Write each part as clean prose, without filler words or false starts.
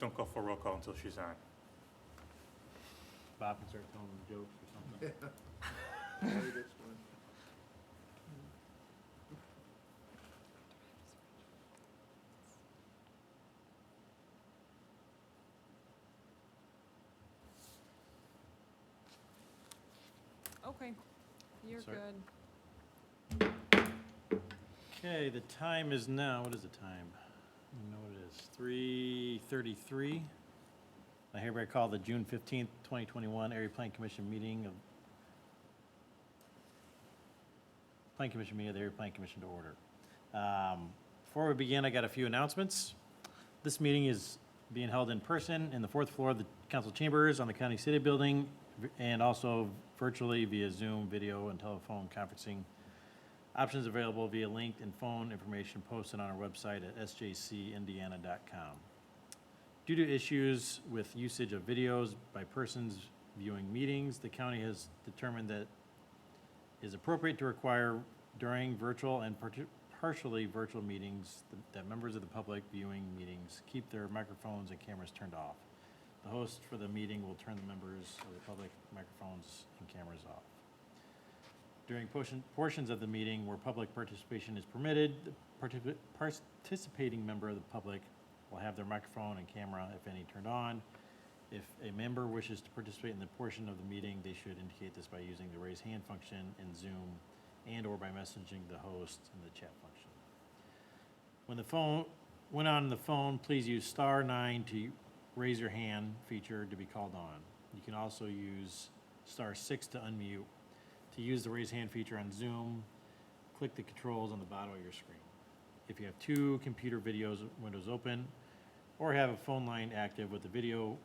Don't go for roll call until she's on. Bob can start telling them jokes or something. Very good one. Okay, you're Sorry. good. Okay, the time is now, what is the time? You know what it is, 3:33. I hereby call the June 15th, 2021 Area Plan Commission meeting of the Area Plan Commission to order. Before we begin, I got a few announcements. This meeting is being held in person in the fourth floor of the council chambers on the County City Building, and also virtually via Zoom, video, and telephone conferencing. Options available via link and phone information posted on our website at sjcindiana.com. Due to issues with usage of videos by persons viewing meetings, the county has determined that it is appropriate to require during virtual and partially virtual meetings that members of the public viewing meetings keep their microphones and cameras turned off. The host for the meeting will turn the members of the public microphones and cameras off. During portions of the meeting where public participation is permitted, the participating member of the public will have their microphone and camera, if any, turned on. If a member wishes to participate in the portion of the meeting, they should indicate this by using the raise hand function in Zoom and/or by messaging the host in the chat function. When on the phone, please use *9 to raise your hand feature to be called on. You can also use *6 to unmute. To use the raise hand feature on Zoom, click the controls on the bottom of your screen. If you have two computer windows open, or have a phone line active with the video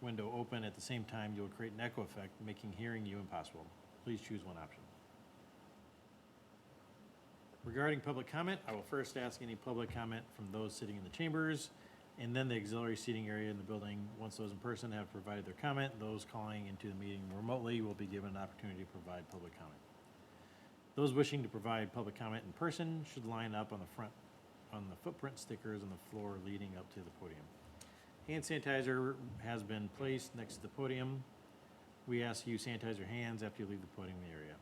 window open at the same time, you'll create an echo effect, making hearing you impossible. Please choose one option. Regarding public comment, I will first ask any public comment from those sitting in the chambers, and then the auxiliary seating area in the building. Once those in person have provided their comment, those calling into the meeting remotely will be given an opportunity to provide public comment. Those wishing to provide public comment in person should line up on the footprint stickers on the floor leading up to the podium. Hand sanitizer has been placed next to the podium. We ask you sanitize your hands after you leave the podium area.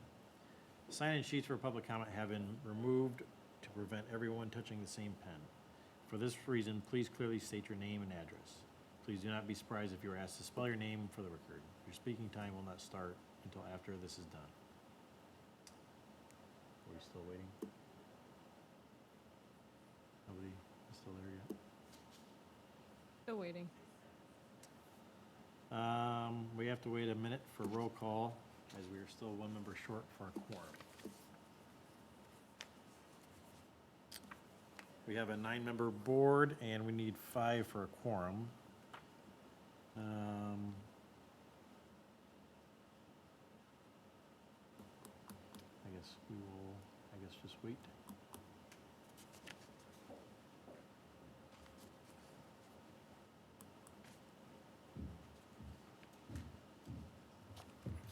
Sign-in sheets for public comment have been removed to prevent everyone touching the same pen. For this reason, please clearly state your name and address. Please do not be surprised if you are asked to spell your name for the record. Your speaking time will not start until after this is done. Are we still waiting? Nobody is still there yet? Still waiting. We have to wait a minute for roll call, as we are still one member short for a quorum. We have a 9-member board, and we need 5 for a quorum. We will, just wait.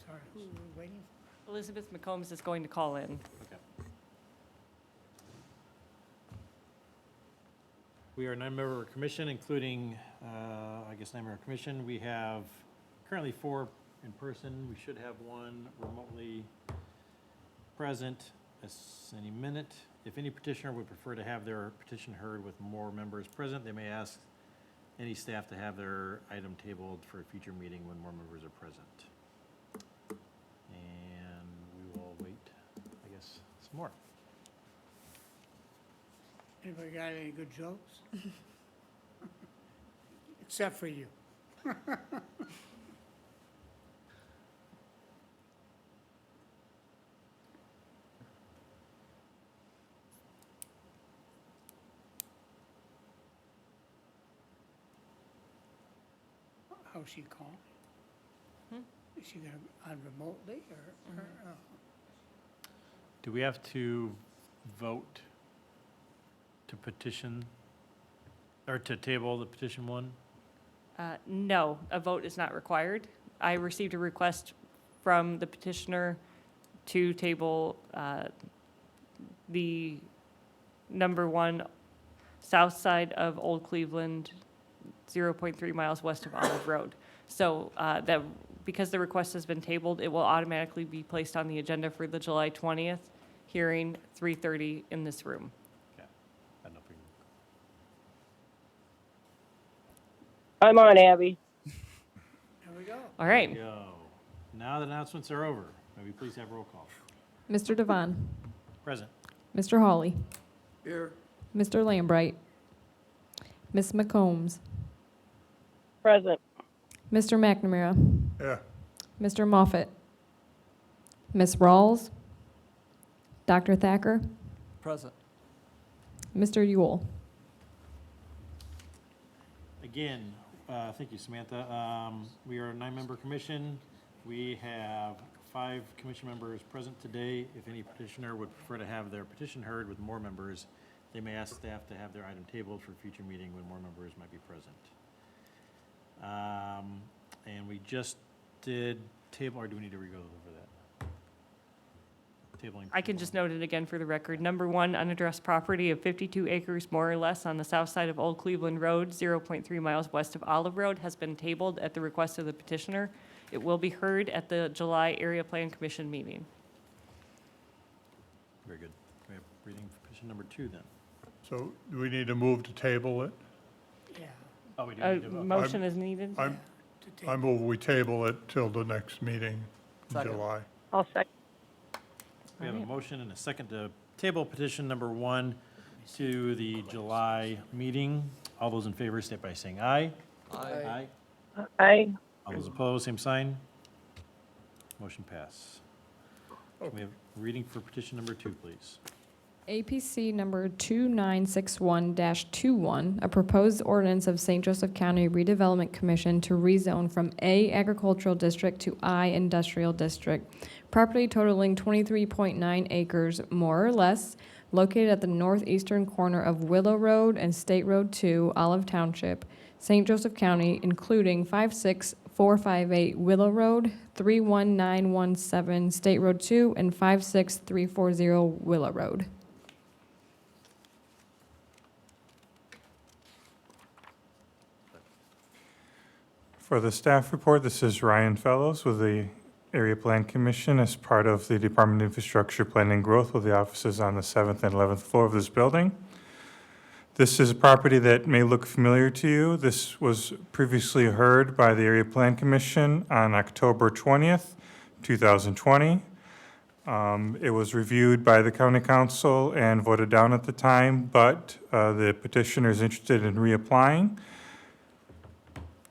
Sorry, who are we waiting for? Elizabeth McCombs is going to call in. Okay. We are a 9-member commission, including, 9-member commission. We have currently 4 in person. We should have 1 remotely present any minute. If any petitioner would prefer to have their petition heard with more members present, they may ask any staff to have their item tabled for a future meeting when more members are present. And we will wait, some more. Anybody got any good jokes? Except for you. How's she calling? Is she gonna on remotely or? Do we have to vote to petition, or to table the petition 1? No, a vote is not required. I received a request from the petitioner to table the number 1 south side of Old Cleveland 0.3 miles west of Olive Road. So because the request has been tabled, it will automatically be placed on the agenda for the July 20th hearing, 3:30 in this room. I don't know if we I'm on, Abby. There we go. All right. can go. Now the announcements are over. May we please have roll call? Mr. Devon, Present. Mr. Hawley, Here. Mr. Lambright, Ms. McCombs, Present. Mr. McNamara, Yeah. Mr. Moffett, Ms. Rawls, Dr. Thacker, Present. Mr. Yule. Again, thank you, Samantha. We are a 9-member commission. We have 5 commission members present today. If any petitioner would prefer to have their petition heard with more members, they may ask staff to have their item tabled for a future meeting when more members might be present. And we just did table, or do we need to re-go over that? Tabling. I can just note it again for the record. Number 1, unaddressed property of 52 acres more or less on the south side of Old Cleveland Road, 0.3 miles west of Olive Road, has been tabled at the request of the petitioner. It will be heard at the July Area Plan Commission meeting. Very good. We have reading for petition number 2 then. So do we need to move to table it? Yeah. Oh, we do A need to vote. motion is needed? I'm, To I take, move we table it till the next meeting in Second. July. I'll second. We have a Alright. motion and a second to table petition number 1 to the July meeting. All those in favor, state by saying aye. Aye. Aye. All those opposed, same sign. Motion pass. We have reading for petition number 2, please. APC number 2961-21, a proposed ordinance of St. Joseph County Redevelopment Commission to rezone from A Agricultural District to I Industrial District. Property totaling 23.9 acres, more or less, located at the northeastern corner of Willow Road and State Road 2, Olive Township, St. Joseph County, including 56458 Willow Road, 31917 State Road 2, and 56340 Willow Road. For the staff report, this is Ryan Fellows with the Area Plan Commission as part of the Department of Infrastructure Planning and Growth with the offices on the 7th and 11th floor of this building. This is a property that may look familiar to you. This was previously heard by the Area Plan Commission on October 20th, 2020. It was reviewed by the county council and voted down at the time, but the petitioner is interested in reapplying.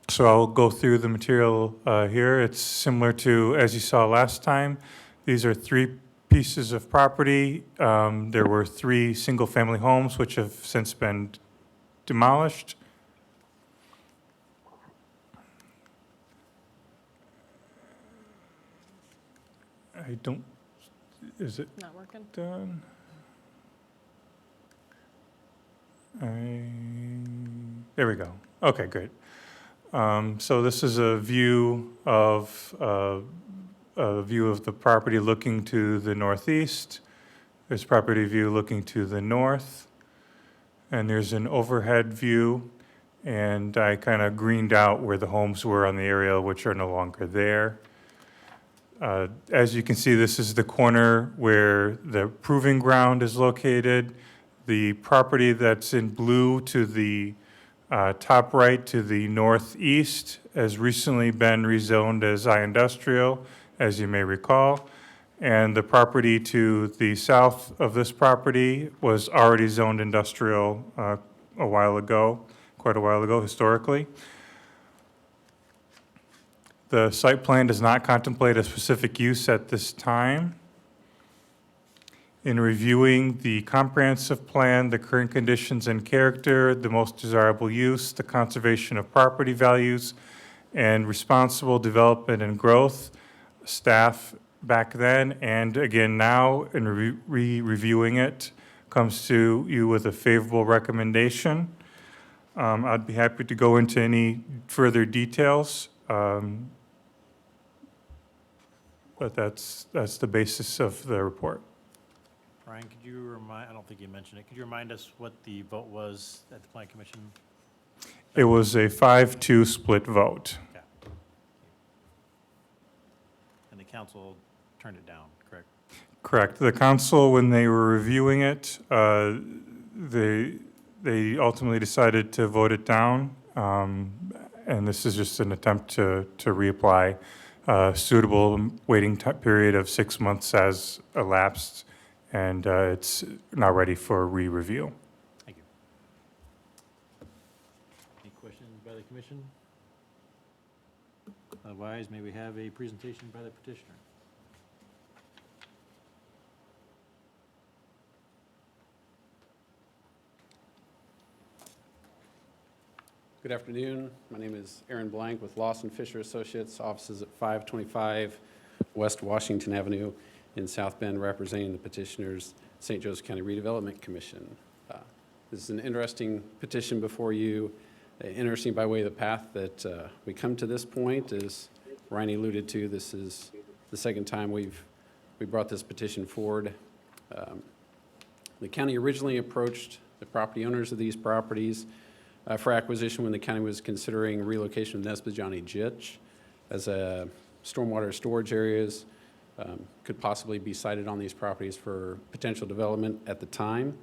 So I'll go through the material here. It's similar to, as you saw last time, these are 3 pieces of property. There were 3 single-family homes which have since been demolished. I don't, is it Not working? done? There we go. Okay, great. So this is a view of the property looking to the northeast. There's property view looking to the north. And there's an overhead view. And I kind of greened out where the homes were on the aerial, which are no longer there. As you can see, this is the corner where the proving ground is located. The property that's in blue to the top right to the northeast has recently been rezoned as I-Industrial, as you may recall. And the property to the south of this property was already zoned industrial a while ago, quite a while ago historically. The site plan does not contemplate a specific use at this time. In reviewing the comprehensive plan, the current conditions and character, the most desirable use, the conservation of property values, and responsible development and growth, staff back then and again now in reviewing it comes to you with a favorable recommendation. I'd be happy to go into any further details, but that's the basis of the report. Ryan, could you remind, I don't think you mentioned it, could you remind us what the vote was at the Plan Commission? It was a 5-2 split vote. Okay. And the council turned it down, correct? Correct. The council, when they were reviewing it, they ultimately decided to vote it down. And this is just an attempt to reapply. Suitable waiting period of 6 months has elapsed, and it's now ready for re-review. Thank you. Any questions by the commission? Otherwise, may we have a presentation by the petitioner? Good afternoon. My name is Aaron Blank with Lawson Fisher Associates, offices at 525 West Washington Avenue in South Bend, representing the petitioners, St. Joseph County Redevelopment Commission. This is an interesting petition before you, interesting by way of the path that we come to this point. As Ryan alluded to, this is the second time we brought this petition forward. The county originally approached the property owners of these properties for acquisition when the county was considering relocation of Nesbejani Ditch as a stormwater storage areas could possibly be sited on these properties for potential development at the time.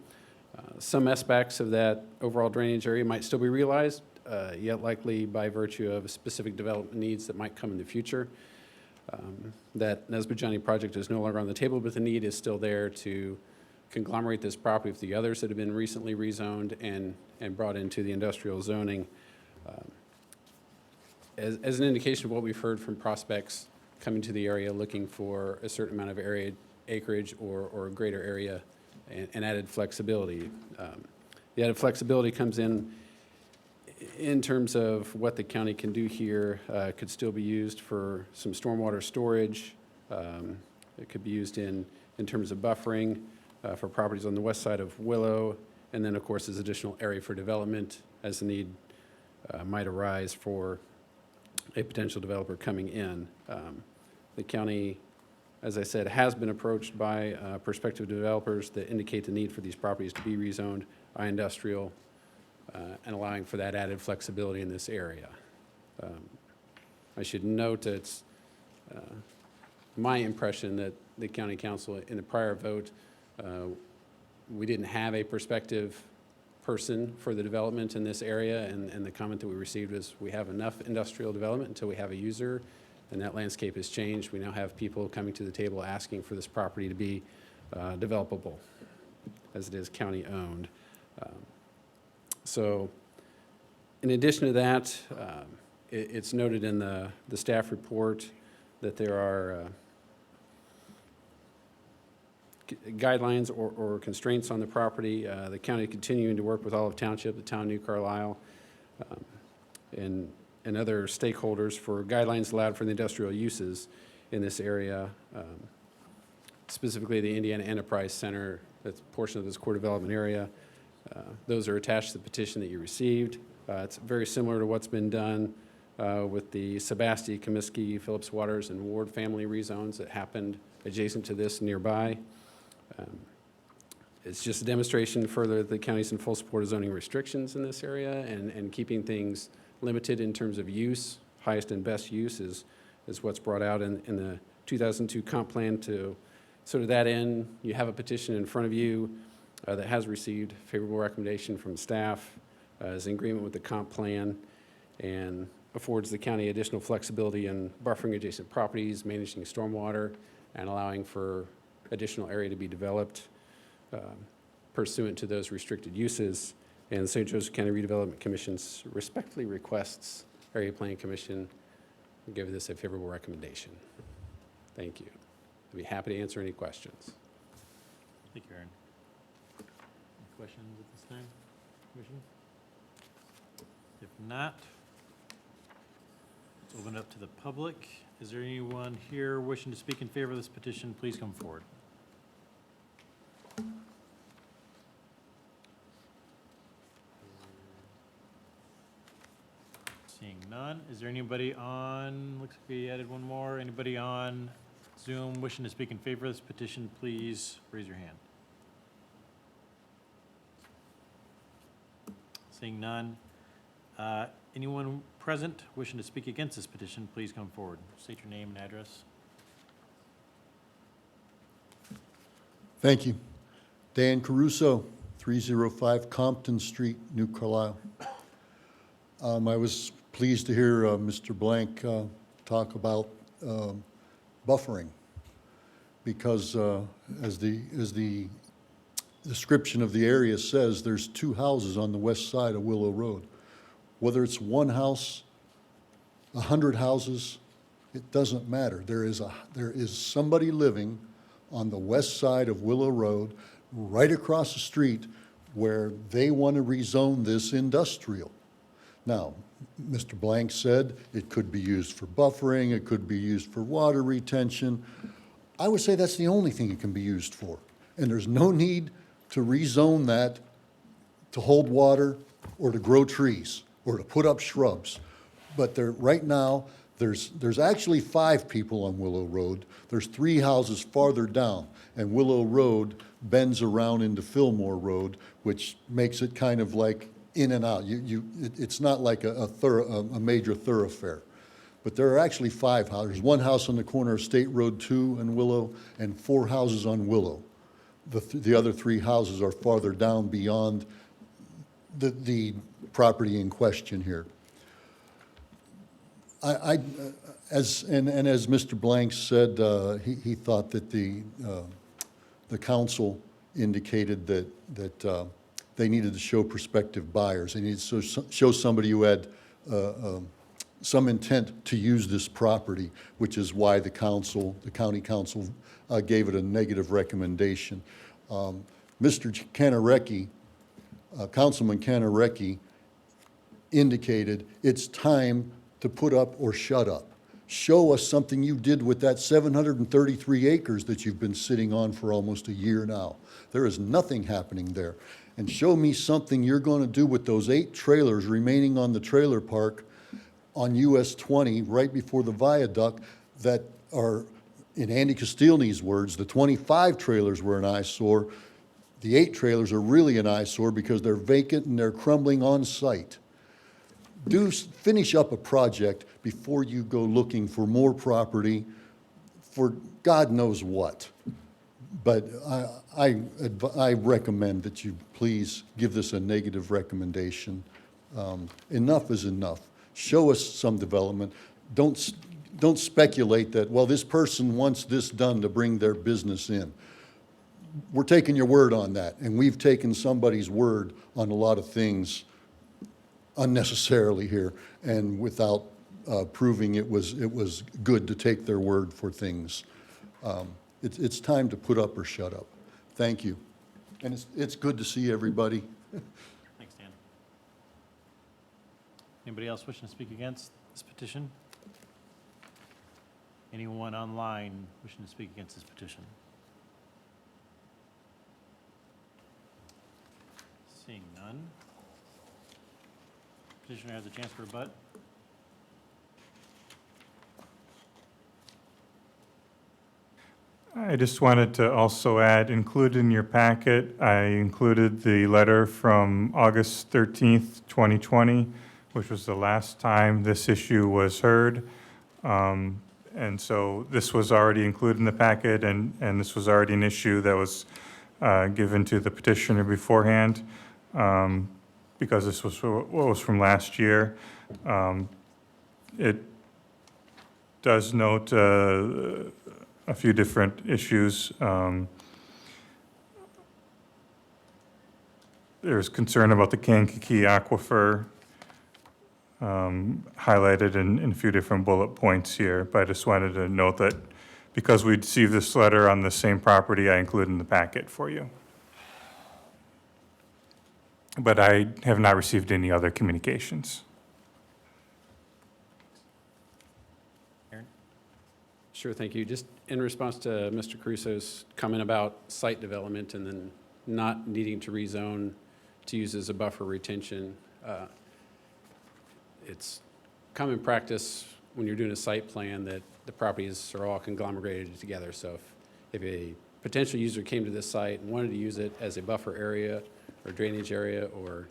Some aspects of that overall drainage area might still be realized, yet likely by virtue of specific development needs that might come in the future. That Nesbejani project is no longer on the table, but the need is still there to conglomerate this property with the others that have been recently rezoned and brought into the industrial zoning. As an indication of what we've heard from prospects coming to the area looking for a certain amount of area acreage or a greater area and added flexibility. The added flexibility comes in terms of what the county can do here. Could still be used for some stormwater storage. It could be used in terms of buffering for properties on the west side of Willow, and then, of course, as additional area for development as the need might arise for a potential developer coming in. The county, as I said, has been approached by prospective developers that indicate the need for these properties to be rezoned industrial and allowing for that added flexibility in this area. I should note that it's my impression that the county council in the prior vote, we didn't have a prospective person for the development in this area, and the comment that we received was we have enough industrial development until we have a user, and that landscape has changed. We now have people coming to the table asking for this property to be developable, as it is county-owned. So in addition to that, it's noted in the staff report that there are guidelines or constraints on the property. The county continuing to work with Olive Township, the town of New Carlisle, and other stakeholders for guidelines allowed for the industrial uses in this area, specifically the Indiana Enterprise Center, that's a portion of this core development area. Those are attached to the petition that you received. It's very similar to what's been done with the Sebasti, Comiskey, Phillips Waters, and Ward family rezones that happened adjacent to this nearby. It's just a demonstration further that the county's in full support of zoning restrictions in this area and keeping things limited in terms of use. Highest and best use is what's brought out in the 2002 comp plan. To sort of that end, you have a petition in front of you that has received favorable recommendation from staff, is in agreement with the comp plan, and affords the county additional flexibility in buffering adjacent properties, managing stormwater, and allowing for additional area to be developed pursuant to those restricted uses. And the St. Joseph County Redevelopment Commission respectfully requests Area Planning Commission give this a favorable recommendation. Thank you. I'd be happy to answer any questions. Thank you, Aaron. Any questions at this time, Commission? If not, let's open it up to the public. Is there anyone here wishing to speak in favor of this petition? Please come forward. Seeing none, is there anybody on, looks like we added one more, anybody on Zoom wishing to speak in favor of this petition, please raise your hand. Seeing none, Anyone present wishing to speak against this petition, please come forward. State your name and address. Thank you. Dan Caruso, 305 Compton Street, New Carlisle. I was pleased to hear Mr. Blank talk about buffering, because as the description of the area says, there's 2 houses on the west side of Willow Road. Whether it's 1 house, 100 houses, it doesn't matter. There is somebody living on the west side of Willow Road, right across the street, where they want to rezone this industrial. Now, Mr. Blank said it could be used for buffering, it could be used for water retention. I would say that's the only thing it can be used for. And there's no need to rezone that to hold water or to grow trees or to put up shrubs. But right now, there's actually 5 people on Willow Road. There's 3 houses farther down, and Willow Road bends around into Fillmore Road, which makes it kind of like in and out. It's not like a major thoroughfare. But there are actually 5 houses. There's 1 house on the corner of State Road 2 and Willow, and 4 houses on Willow. The other 3 houses are farther down beyond the property in question here. As Mr. Blank said, he thought that the council indicated that they needed to show prospective buyers. They needed to show somebody who had some intent to use this property, which is why the county council gave it a negative recommendation. Mr. Kanarecki, Councilman Kanarecki, indicated it's time to put up or shut up. Show us something you did with that 733 acres that you've been sitting on for almost a year now. There is nothing happening there. And show me something you're going to do with those 8 trailers remaining on the trailer park on US 20 right before the viaduct that are, in Andy Castilne's words, the 25 trailers were an eyesore. The 8 trailers are really an eyesore because they're vacant and they're crumbling on site. Finish up a project before you go looking for more property for God knows what. But I recommend that you please give this a negative recommendation. Enough is enough. Show us some development. Don't speculate that, well, this person wants this done to bring their business in. We're taking your word on that, and we've taken somebody's word on a lot of things unnecessarily here, and without proving it was good to take their word for things. It's time to put up or shut up. Thank you. And it's good to see everybody. Thanks, Dan. Anybody else wishing to speak against this petition? Anyone online wishing to speak against this petition? Seeing none. Petitioner has a chance for rebut. I just wanted to also add, included in your packet, I included the letter from August 13th, 2020, which was the last time this issue was heard. And so this was already included in the packet, and this was already an issue that was given to the petitioner beforehand, because this was what was from last year. It does note a few different issues. There's concern about the Kankakee Aquifer, highlighted in a few different bullet points here, but I just wanted to note that because we received this letter on the same property, I included in the packet for you. But I have not received any other communications. Aaron? Sure, thank you. Just in response to Mr. Caruso's comment about site development and then not needing to rezone to use as a buffer retention, it's common practice when you're doing a site plan that the properties are all conglomerated together. So if a potential user came to this site and wanted to use it as a buffer area or drainage area or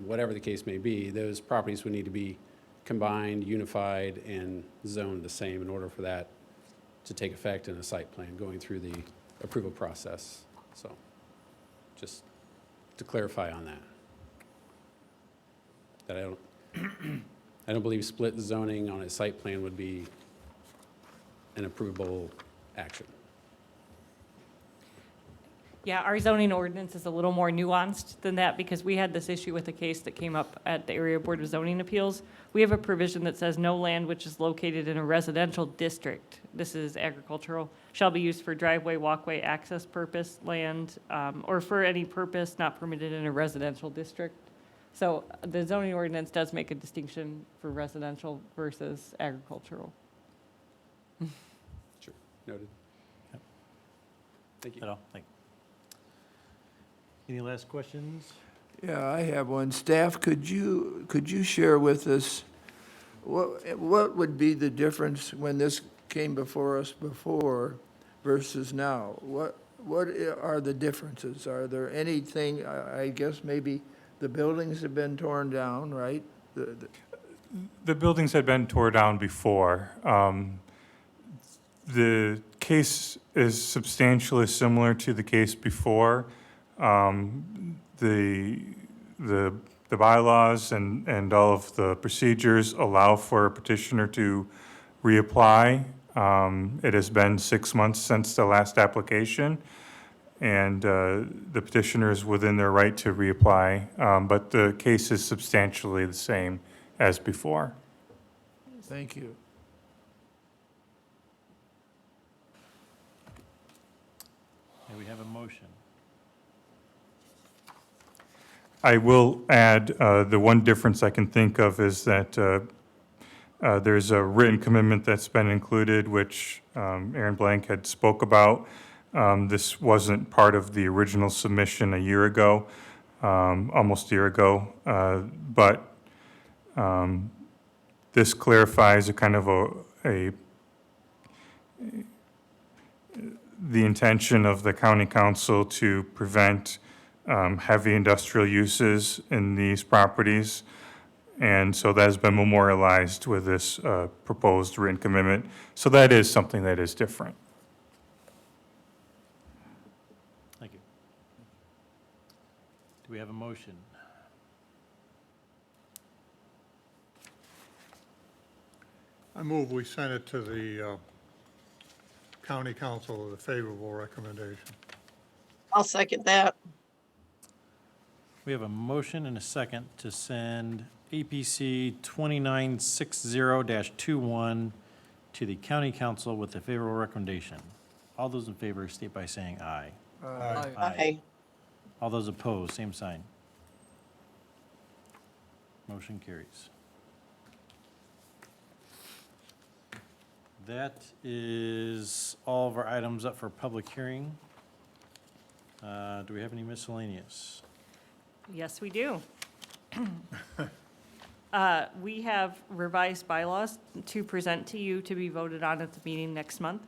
whatever the case may be, those properties would need to be combined, unified, and zoned the same in order for that to take effect in a site plan going through the approval process. So just to clarify on that. That I don't believe split zoning on a site plan would be an approvable action. Yeah, our zoning ordinance is a little more nuanced than that because we had this issue with a case that came up at the Area Board of Zoning Appeals. We have a provision that says no land which is located in a residential district, this is agricultural, shall be used for driveway, walkway, access purpose, land, or for any purpose not permitted in a residential district. So the zoning ordinance does make a distinction for residential versus agricultural. Sure, noted. Yep. Thank you. At all? Thank you. Any last questions? Yeah, I have one. Staff, could you share with us, what would be the difference when this came before us before versus now? What are the differences? Are there anything, I guess maybe the buildings have been torn down, right? The buildings had been torn down before. The case is substantially similar to the case before. The bylaws and all of the procedures allow for a petitioner to reapply. It has been 6 months since the last application, and the petitioner is within their right to reapply, but the case is substantially the same as before. Thank you. May we have a motion? I will add, the one difference I can think of is that there's a written commitment that's been included, which Aaron Blank had spoke about. This wasn't part of the original submission a year ago, almost a year ago, but this clarifies a kind of the intention of the county council to prevent heavy industrial uses in these properties. And so that has been memorialized with this proposed written commitment. So that is something that is different. Thank you. Do we have a motion? I move we send it to the county council with a favorable recommendation. I'll second that. We have a motion and a second to send APC 2960-21 to the county council with a favorable recommendation. All those in favor state by saying aye. Aye. All those opposed, same sign. Motion carries. That is all of our items up for public hearing. Do we have any miscellaneous? Yes, we do. We have revised bylaws to present to you to be voted on at the meeting next month.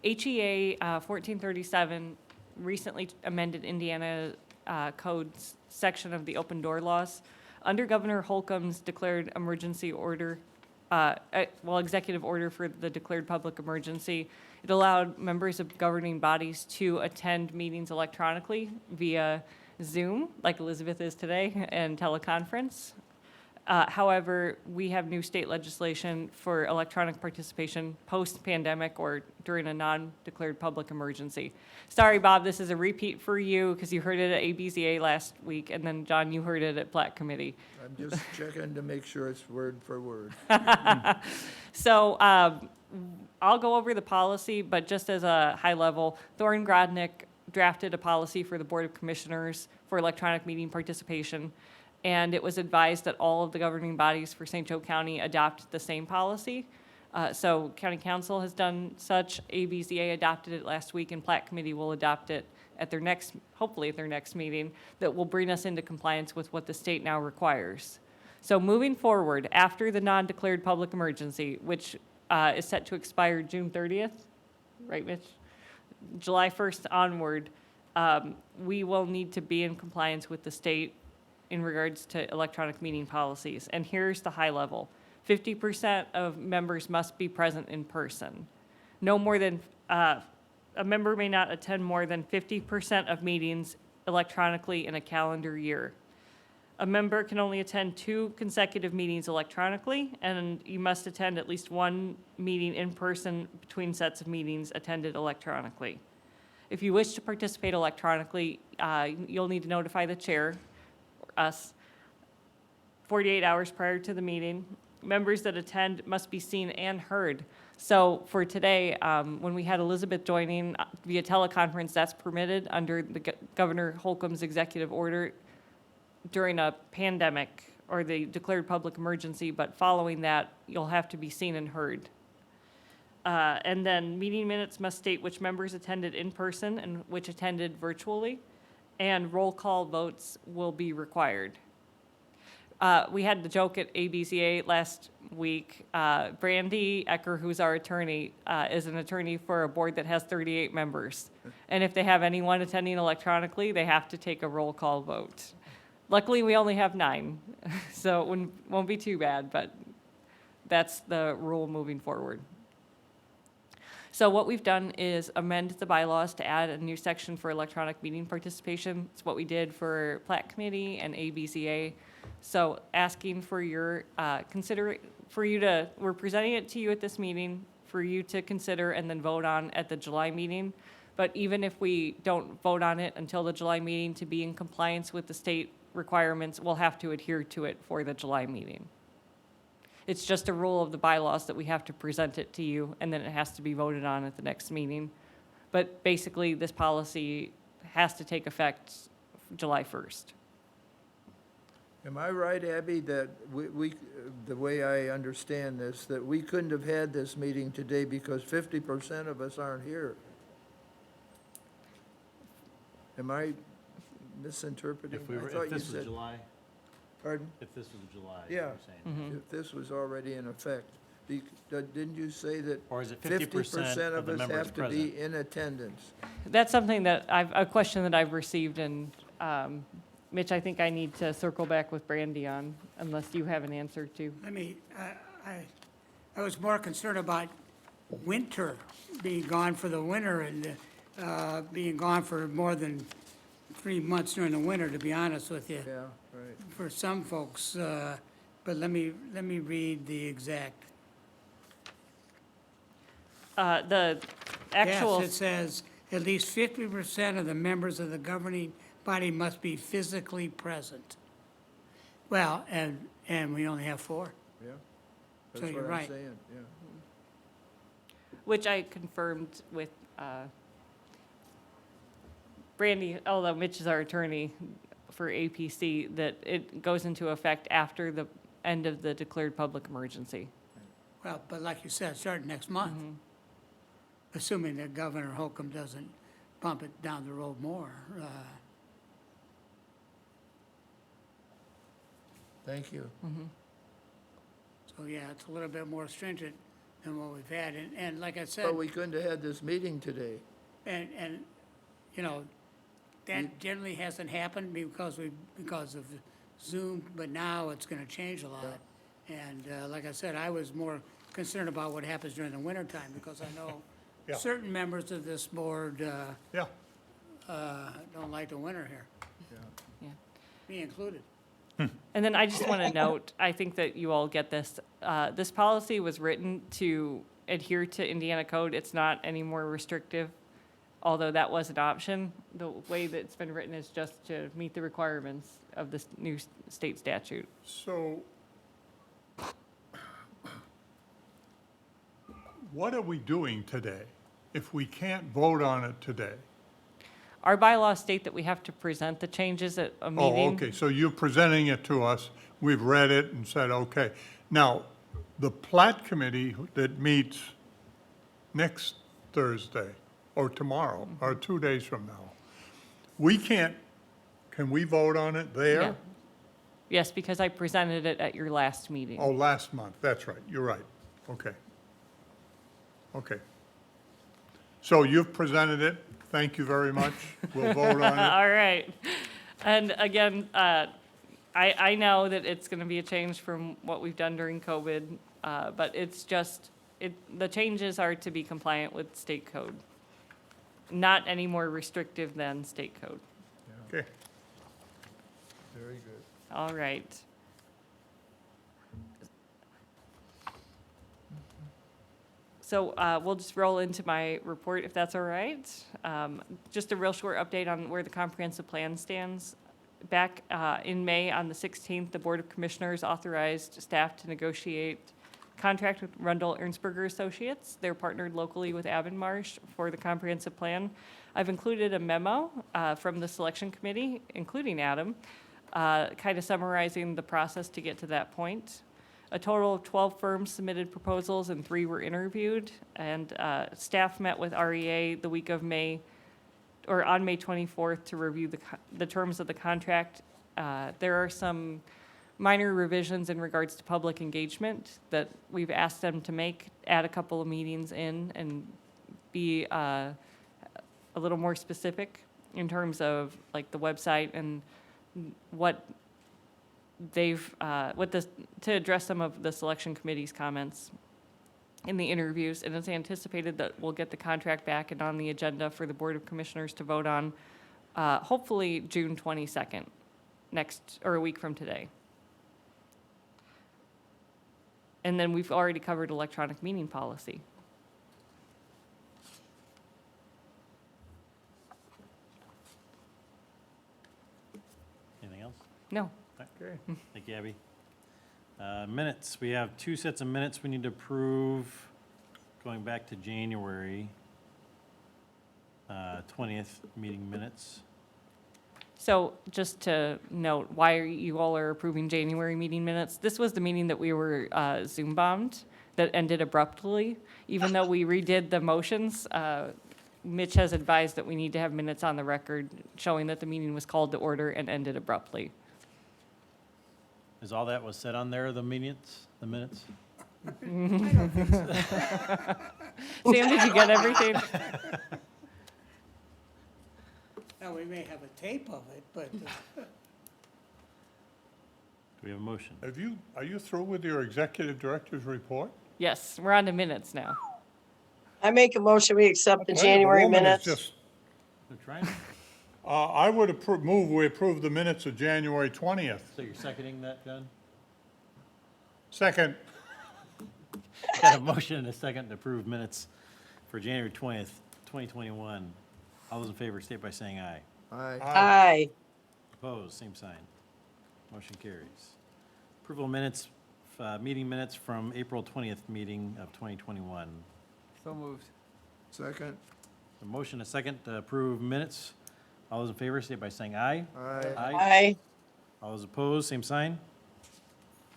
HEA 1437 recently amended Indiana Code's section of the open door laws. Under Governor Holcomb's declared emergency order, executive order for the declared public emergency, it allowed members of governing bodies to attend meetings electronically via Zoom, like Elizabeth is today, and teleconference. However, we have new state legislation for electronic participation post-pandemic or during a non-declared public emergency. Sorry, Bob, this is a repeat for you because you heard it at ABZA last week, and then, John, you heard it at Platte Committee. I'm just checking to make sure it's word for word. So I'll go over the policy, but just as a high level, Thorin Grodnick drafted a policy for the Board of Commissioners for electronic meeting participation, and it was advised that all of the governing bodies for St. Joe County adopt the same policy. So County Council has done such, ABZA adopted it last week, and Platte Committee will adopt it at their next, hopefully at their next meeting, that will bring us into compliance with what the state now requires. So moving forward, after the non-declared public emergency, which is set to expire June 30th, right, Mitch? July 1st onward, we will need to be in compliance with the state in regards to electronic meeting policies. And here's the high level. 50% of members must be present in person. No more than, a member may not attend more than 50% of meetings electronically in a calendar year. A member can only attend 2 consecutive meetings electronically, and you must attend at least 1 meeting in person between sets of meetings attended electronically. If you wish to participate electronically, you'll need to notify the chair, or us, 48 hours prior to the meeting. Members that attend must be seen and heard. So for today, when we had Elizabeth joining via teleconference, that's permitted under the Governor Holcomb's executive order during a pandemic or the declared public emergency, but following that, you'll have to be seen and heard. And then meeting minutes must state which members attended in person and which attended virtually, and roll call votes will be required. We had the joke at ABCA last week. Brandy Ecker, who's our attorney, is an attorney for a board that has 38 members. And if they have anyone attending electronically, they have to take a roll call vote. Luckily, we only have 9, so it won't be too bad, but that's the rule moving forward. So what we've done is amend the bylaws to add a new section for electronic meeting participation. It's what we did for Plat Committee and ABCA. So asking for your we're presenting it to you at this meeting for you to consider and then vote on at the July meeting. But even if we don't vote on it until the July meeting to be in compliance with the state requirements, we'll have to adhere to it for the July meeting. It's just a rule of the bylaws that we have to present it to you, and then it has to be voted on at the next meeting. But basically, this policy has to take effect July 1st. Am I right, Abby, that we, the way I understand this, that we couldn't have had this meeting today because 50% of us aren't here? Am I misinterpreting? If we were, I thought if you this was said- July, Pardon? if this was July, Yeah. you're saying. If this was already in effect. Didn't you say that Or is it 50% of the us members have to present? be in attendance? That's something that a question that I've received, and Mitch, I think I need to circle back with Brandy on, unless you have an answer to. I was more concerned about winter, being gone for the winter and being gone for more than 3 months during the winter, to be honest with you. Yeah, right. For some folks, but let me read the exact. The actual. Yes, it says, at least 50% of the members of the governing body must be physically present. Well, and we only have 4. Yeah. So That's you're what I'm right. saying, yeah. Which I confirmed with Brandy, although Mitch is our attorney for APC, that it goes into effect after the end of the declared public emergency. Well, but like you said, starting next month, assuming that Governor Holcomb doesn't bump it down the road more. Thank you. So, yeah, it's a little bit more stringent than what we've had. And like I said, But we couldn't have had this meeting today. and, you know, that generally hasn't happened because of Zoom, but now it's gonna change a lot. And, like I said, I was more concerned about what happens during the wintertime, because I know Yeah. certain members of this board, Yeah, don't like the winter here. Yeah. Me included. And then I just want to note, I think that you all get this, this policy was written to adhere to Indiana code. It's not any more restrictive, although that was an option. The way that it's been written is just to meet the requirements of this new state statute. so what are we doing today if we can't vote on it today? Our bylaws state that we have to present the changes at a meeting. Oh, okay, so you're presenting it to us, we've read it and said, okay. Now, the Plat Committee that meets next Thursday, or tomorrow, or 2 days from now, can we vote on it Yeah. there? Yes, because I presented it at your last meeting. Oh, last month, that's right, you're right, okay. Okay. So you've presented it, thank you very much, we'll vote on it. All right. And again, I know that it's gonna be a change from what we've done during COVID, but it's just, the changes are to be compliant with state code. Not any more restrictive than state code. Okay. Very good. All right. So we'll just roll into my report if that's all right. Just a real short update on where the comprehensive plan stands. Back in May, on the 16th, the Board of Commissioners authorized staff to negotiate contract with Rundle Ernstberger Associates. They're partnered locally with Avonmarsh for the comprehensive plan. I've included a memo from the selection committee, including Adam, kind of summarizing the process to get to that point. A total of 12 firms submitted proposals and 3 were interviewed, and staff met with REA the week of May, or on May 24th, to review the terms of the contract. There are some minor revisions in regards to public engagement that we've asked them to make, add a couple of meetings in, and be a little more specific in terms of like the website and what they've, to address some of the selection committee's comments in the interviews. And it's anticipated that we'll get the contract back and on the agenda for the Board of Commissioners to vote on, hopefully June 22nd, or a week from today. And then we've already covered electronic meeting policy. Anything else? No. Okay. Thank you, Abby. Minutes, we have 2 sets of minutes we need to approve, going back to January 20th meeting minutes. So just to note, why you all are approving January meeting minutes, this was the meeting that we were Zoom bombed that ended abruptly. Even though we redid the motions, Mitch has advised that we need to have minutes on the record showing that the meeting was called to order and ended abruptly. Is all that was said on there, the minutes? Sam, did you get everything? Now, we may have a tape of it, but Do we have a motion? Are you through with your executive director's report? Yes, we're on to minutes now. I make a motion, we accept the Okay, January woman is minutes. just- We're trying, I would move we approve the minutes of January 20th. so you're seconding that, John? Second. Got a motion and a second to approve minutes for January 20th, 2021. All those in favor, state by saying aye. Aye. Aye. Opposed, same sign. Motion carries. Approval of minutes, meeting minutes from April 20th meeting of 2021. So moved. Second. A motion, a second to approve minutes. All those in favor, state by saying aye. Aye. Aye. All those opposed, same sign.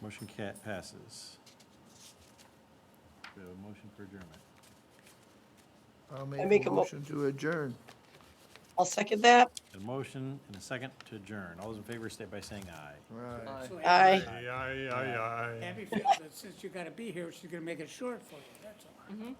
Motion passes. We have a motion for adjournment. I'll I make make a a mo- motion to adjourn. I'll second that. A motion and a second to adjourn. All those in favor, state by saying aye. Aye. so Aye. Aye, aye, aye, aye. Abby feels that since you gotta be here, she's gonna make it short for you, that's all.